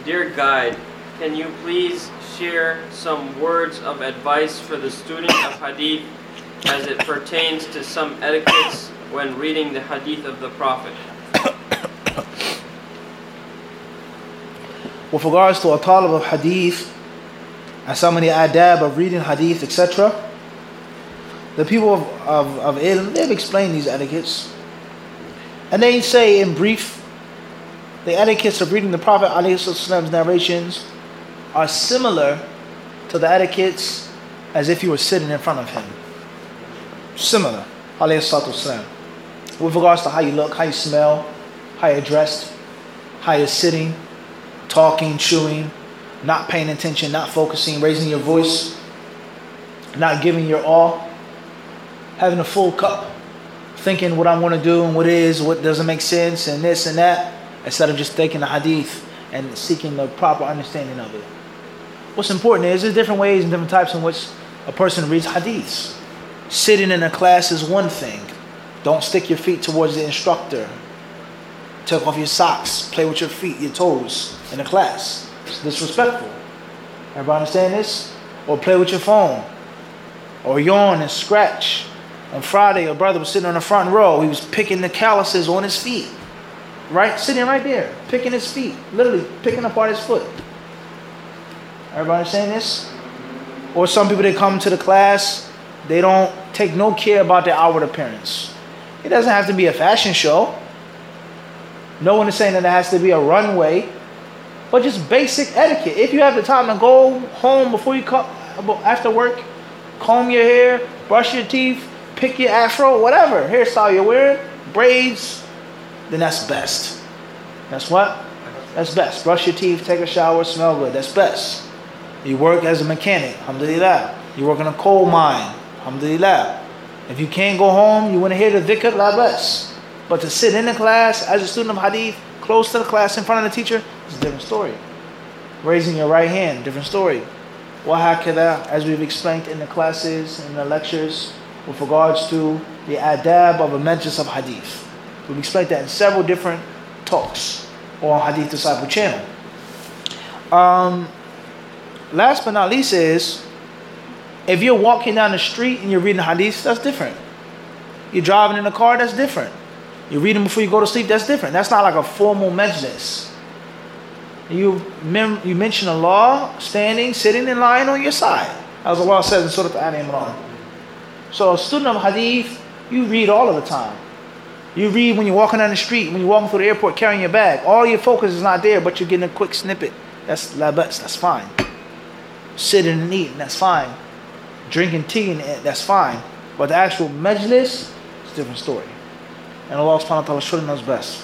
Dear guide, can you please share some words of advice for the student of Hadith as it pertains to some etiquettes when reading the Hadith of the Prophet? With regards to a talib of Hadith and some of the adab of reading Hadith, etc., the people of ilm, they've explained these etiquettes. And they say in brief, the etiquettes of reading the Prophet ﷺ's narrations are similar to the etiquettes as if you were sitting in front of him. Similar, ﷺ. With regards to how you look, how you smell, how you're dressed, how you're sitting, talking, chewing, not paying attention, not focusing, raising your voice, not giving your all, having a full cup, thinking what I want to do and what is, what doesn't make sense, and this and that, instead of just taking the hadith and seeking the proper understanding of it. What's important is there's different ways and different types in which a person reads hadiths. Sitting in a class is one thing. Don't stick your feet towards the instructor. Take off your socks, play with your feet, your toes in the class. It's disrespectful. Everybody understand this? Or play with your phone. Or yawn and scratch. On Friday, a brother was sitting on the front row. He was picking the calluses on his feet. Right? Sitting right there. Picking his feet. Literally picking apart his foot. Everybody understand this? Or some people, they come to the class, they don't take no care about their outward appearance. It doesn't have to be a fashion show. No one is saying that it has to be a runway. But just basic etiquette. If you have the time to go home before you come, after work, comb your hair, brush your teeth, pick your afro, whatever hairstyle you're wearing, braids, then that's best. That's what? That's best. Brush your teeth, take a shower, smell good. That's best. You work as a mechanic, alhamdulillah. You work in a coal mine, alhamdulillah. If you can't go home, you want to hear the dhikr, la bas. But to sit in the class as a student of hadith, close to the class in front of the teacher, it's a different story. Raising your right hand, different story. Wahakada, as we've explained in the classes, in the lectures, with regards to the adab of a majlis of hadith. We've explained that in several different talks on Hadith Disciple channel. Last but not least is, if you're walking down the street and you're reading hadith, that's different. You're driving in a car, that's different. You're reading before you go to sleep, that's different. That's not like a formal majlis. You mention Allah standing, sitting, and lying on your side, as Allah says in Surah Al-Imran. So a student of hadith, you read all of the time. You read when you're walking down the street, when you're walking through the airport carrying your bag. All your focus is not there, but you're getting a quick snippet. That's labas, that's fine. Sitting and eating, that's fine. Drinking tea, that's fine. But the actual majlis is a different story. And Allah subhanahu wa ta'ala should knows best.